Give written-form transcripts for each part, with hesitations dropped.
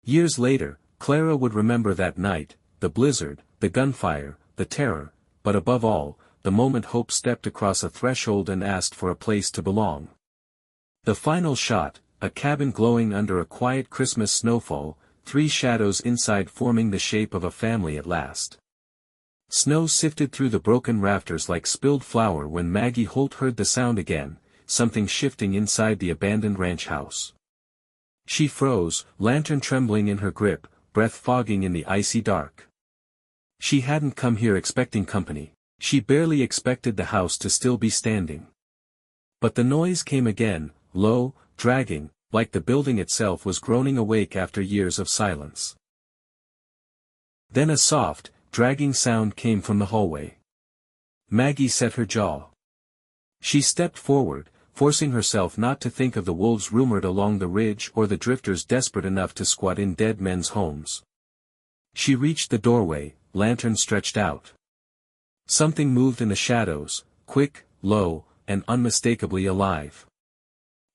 Years later, Clara would remember that night, the blizzard, the gunfire, the terror, but above all, the moment Hope stepped across a threshold and asked for a place to belong. The final shot, a cabin glowing under a quiet Christmas snowfall, 3 shadows inside forming the shape of a family at last. Snow sifted through the broken rafters like spilled flour when Maggie Holt heard the sound again, something shifting inside the abandoned ranch house. She froze, lantern trembling in her grip, breath fogging in the icy dark. She hadn't come here expecting company, she barely expected the house to still be standing. But the noise came again, low, dragging, like the building itself was groaning awake after years of silence. Then a soft, dragging sound came from the hallway. Maggie set her jaw. She stepped forward, forcing herself not to think of the wolves rumored along the ridge or the drifters desperate enough to squat in dead men's homes. She reached the doorway, lantern stretched out. Something moved in the shadows, quick, low, and unmistakably alive.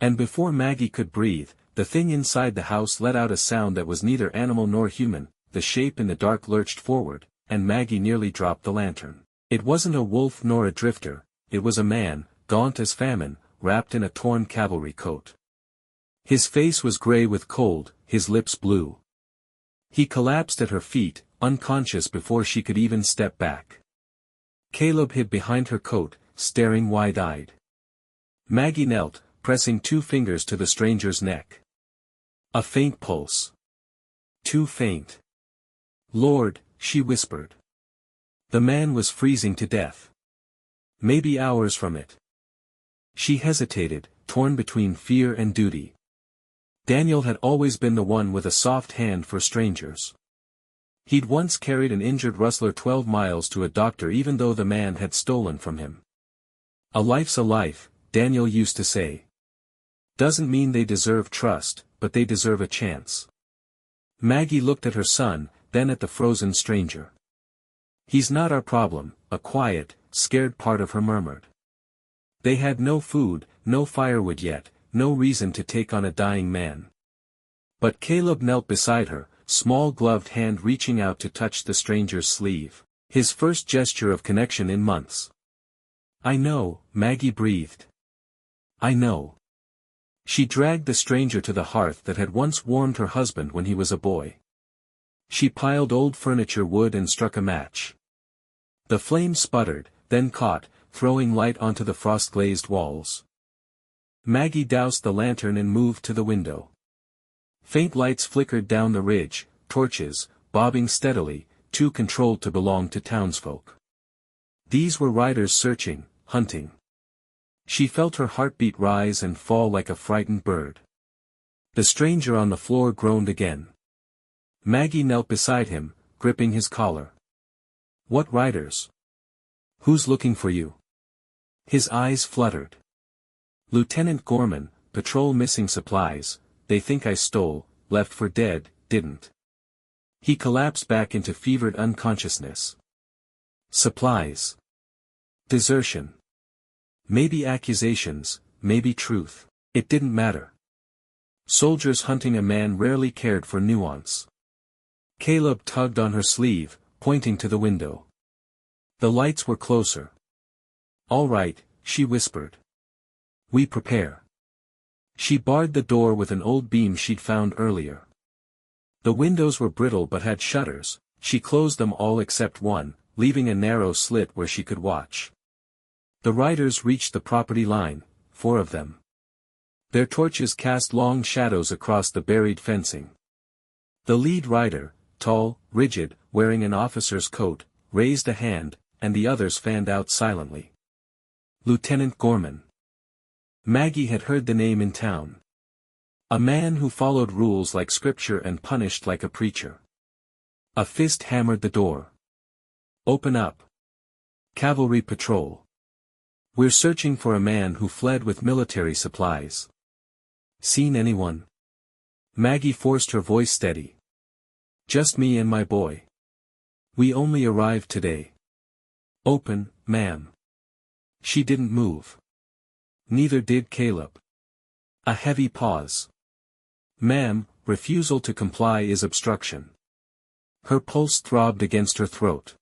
And before Maggie could breathe, the thing inside the house let out a sound that was neither animal nor human. The shape in the dark lurched forward, and Maggie nearly dropped the lantern. It wasn't a wolf nor a drifter, it was a man, gaunt as famine, wrapped in a torn cavalry coat. His face was gray with cold, his lips blue. He collapsed at her feet, unconscious before she could even step back. Caleb hid behind her coat, staring wide-eyed. Maggie knelt, pressing 2 fingers to the stranger's neck. A faint pulse. Too faint. "Lord," she whispered. The man was freezing to death. Maybe hours from it. She hesitated, torn between fear and duty. Daniel had always been the one with a soft hand for strangers. He'd once carried an injured rustler 12 miles to a doctor even though the man had stolen from him. "A life's a life," Daniel used to say. "Doesn't mean they deserve trust, but they deserve a chance." Maggie looked at her son, then at the frozen stranger. "He's not our problem," a quiet, scared part of her murmured. They had no food, no firewood yet, no reason to take on a dying man. But Caleb knelt beside her, small gloved hand reaching out to touch the stranger's sleeve, his first gesture of connection in months. "I know," Maggie breathed. "I know." She dragged the stranger to the hearth that had once warmed her husband when he was a boy. She piled old furniture wood and struck a match. The flame sputtered, then caught, throwing light onto the frost-glazed walls. Maggie doused the lantern and moved to the window. Faint lights flickered down the ridge, torches, bobbing steadily, too controlled to belong to townsfolk. These were riders searching, hunting. She felt her heartbeat rise and fall like a frightened bird. The stranger on the floor groaned again. Maggie knelt beside him, gripping his collar. "What riders? Who's looking for you?" His eyes fluttered. "Lieutenant Gorman, patrol missing supplies, they think I stole, left for dead, didn't." He collapsed back into fevered unconsciousness. Supplies. Desertion. Maybe accusations, maybe truth. It didn't matter. Soldiers hunting a man rarely cared for nuance. Caleb tugged on her sleeve, pointing to the window. The lights were closer. "All right," she whispered. "We prepare." She barred the door with an old beam she'd found earlier. The windows were brittle but had shutters. She closed them all except one, leaving a narrow slit where she could watch. The riders reached the property line, 4 of them. Their torches cast long shadows across the buried fencing. The lead rider, tall, rigid, wearing an officer's coat, raised a hand, and the others fanned out silently. Lieutenant Gorman. Maggie had heard the name in town. A man who followed rules like scripture and punished like a preacher. A fist hammered the door. "Open up. Cavalry patrol. We're searching for a man who fled with military supplies. Seen anyone?" Maggie forced her voice steady. "Just me and my boy. We only arrived today." "Open, ma'am." She didn't move. Neither did Caleb. A heavy pause. "Ma'am, refusal to comply is obstruction. Her pulse throbbed against her throat.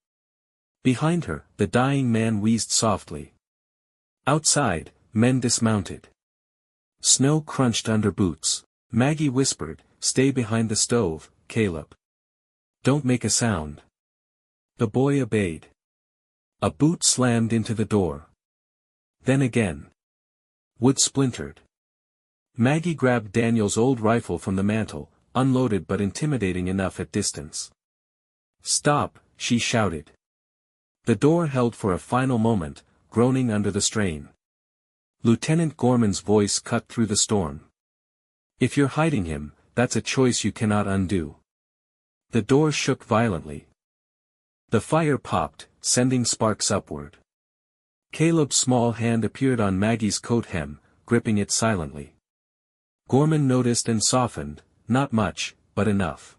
Behind her, the dying man wheezed softly. Outside, men dismounted. Snow crunched under boots. Maggie whispered, "Stay behind the stove, Caleb. Don't make a sound." The boy obeyed. A boot slammed into the door. Then again. Wood splintered. Maggie grabbed Daniel's old rifle from the mantel, unloaded but intimidating enough at distance. "Stop," she shouted. The door held for a final moment, groaning under the strain. Lieutenant Gorman's voice cut through the storm. "If you're hiding him, that's a choice you cannot undo." The door shook violently. The fire popped, sending sparks upward. Caleb's small hand appeared on Maggie's coat hem, gripping it silently. Gorman noticed and softened, not much, but enough.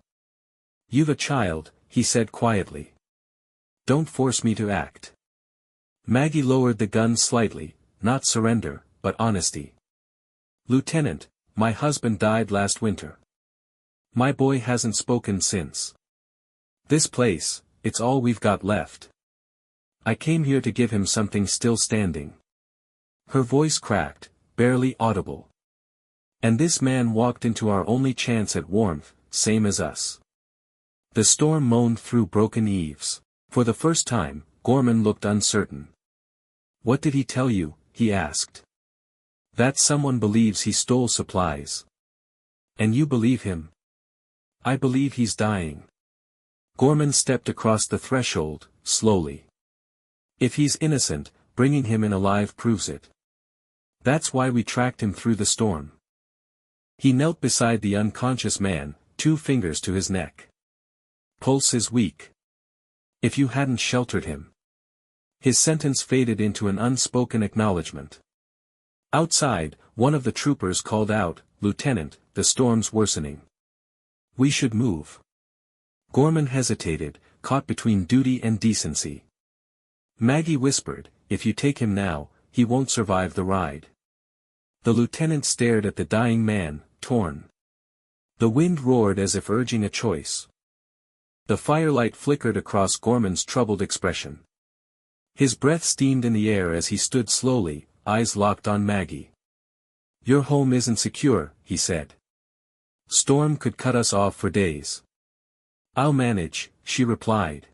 "You've a child," he said quietly. "Don't force me to act." Maggie lowered the gun slightly, not surrender, but honesty. "Lieutenant, my husband died last winter. My boy hasn't spoken since. This place, it's all we've got left. I came here to give him something still standing." Her voice cracked, barely audible. "And this man walked into our only chance at warmth, same as us." The storm moaned through broken eaves. For the first time, Gorman looked uncertain. "What did he tell you?" he asked. "That someone believes he stole supplies." "And you believe him?" "I believe he's dying." Gorman stepped across the threshold, slowly. "If he's innocent, bringing him in alive proves it. That's why we tracked him through the storm." He knelt beside the unconscious man, 2 fingers to his neck. "Pulse is weak. If you hadn't sheltered him." His sentence faded into an unspoken acknowledgement. Outside, one of the troopers called out, "Lieutenant, the storm's worsening. We should move." Gorman hesitated, caught between duty and decency. Maggie whispered, "If you take him now, he won't survive the ride." The lieutenant stared at the dying man, torn. The wind roared as if urging a choice. The firelight flickered across Gorman's troubled expression. His breath steamed in the air as he stood slowly, eyes locked on Maggie. "Your home isn't secure," he said. "Storm could cut us off for days." "I'll manage," she replied.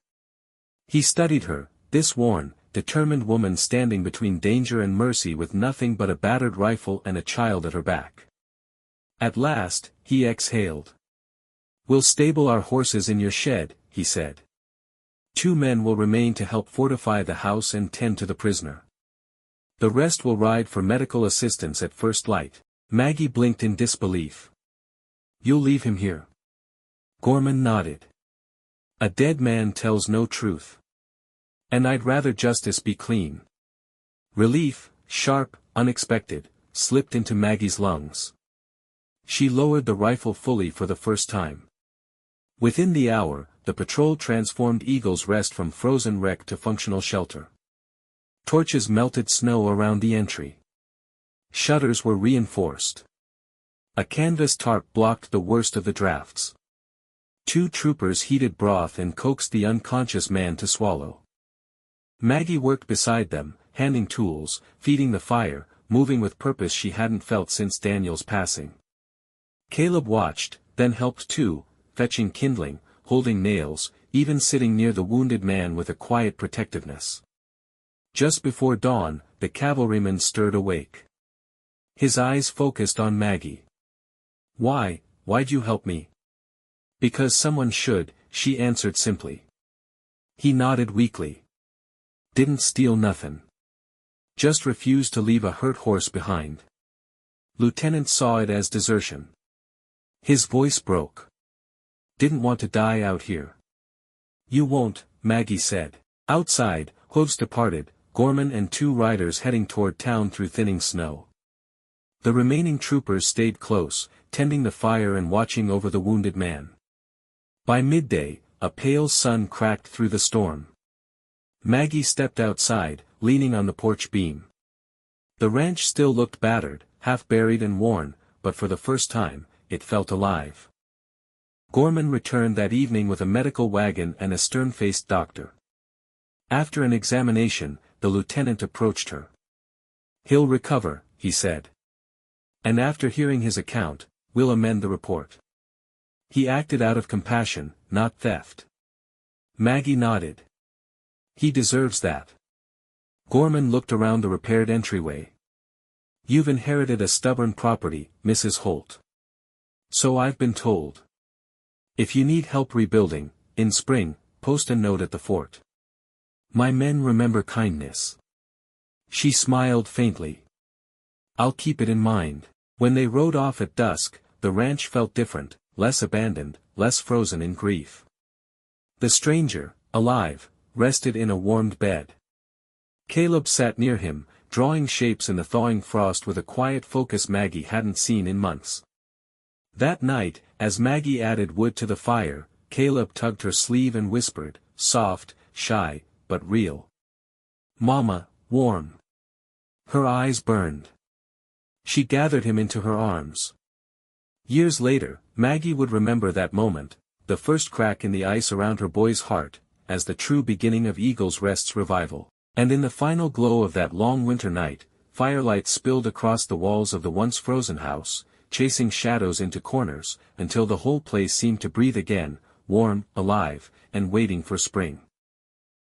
He studied her, this worn, determined woman standing between danger and mercy with nothing but a battered rifle and a child at her back. At last, he exhaled. "We'll stable our horses in your shed," he said. 2 men will remain to help fortify the house and tend to the prisoner. The rest will ride for medical assistance at first light." Maggie blinked in disbelief. "You'll leave him here?" Gorman nodded. "A dead man tells no truth. And I'd rather justice be clean." Relief, sharp, unexpected, slipped into Maggie's lungs. She lowered the rifle fully for the first time. Within the hour, the patrol transformed Eagle's Rest from frozen wreck to functional shelter. Torches melted snow around the entry. Shutters were reinforced. A canvas tarp blocked the worst of the drafts. 2 troopers heated broth and coaxed the unconscious man to swallow. Maggie worked beside them, handing tools, feeding the fire, moving with purpose she hadn't felt since Daniel's passing. Caleb watched, then helped too, fetching kindling, holding nails, even sitting near the wounded man with a quiet protectiveness. Just before dawn, the cavalryman stirred awake. His eyes focused on Maggie. Why'd you help me?" "Because someone should," she answered simply. He nodded weakly. "Didn't steal nothin'. Just refused to leave a hurt horse behind." Lieutenant saw it as desertion. His voice broke. "Didn't want to die out here." "You won't," Maggie said. Outside, hooves departed, Gorman and 2 riders heading toward town through thinning snow. The remaining troopers stayed close, tending the fire and watching over the wounded man. By midday, a pale sun cracked through the storm. Maggie stepped outside, leaning on the porch beam. The ranch still looked battered, half buried and worn, but for the first time, it felt alive. Gorman returned that evening with a medical wagon and a stern-faced doctor. After an examination, the lieutenant approached her. "He'll recover," he said. "And after hearing his account, we'll amend the report." He acted out of compassion, not theft. Maggie nodded. "He deserves that." Gorman looked around the repaired entryway. "You've inherited a stubborn property, Mrs. Holt. So I've been told. If you need help rebuilding, in spring, post a note at the fort. My men remember kindness." She smiled faintly. "I'll keep it in mind." When they rode off at dusk, the ranch felt different, less abandoned, less frozen in grief. The stranger, alive, rested in a warmed bed. Caleb sat near him, drawing shapes in the thawing frost with a quiet focus Maggie hadn't seen in months. That night, as Maggie added wood to the fire, Caleb tugged her sleeve and whispered, soft, shy, but real. "Mama, warm." Her eyes burned. She gathered him into her arms. Years later, Maggie would remember that moment, the first crack in the ice around her boy's heart, as the true beginning of Eagle's Rest's revival. And in the final glow of that long winter night, firelight spilled across the walls of the once frozen house, chasing shadows into corners, until the whole place seemed to breathe again, warm, alive, and waiting for spring.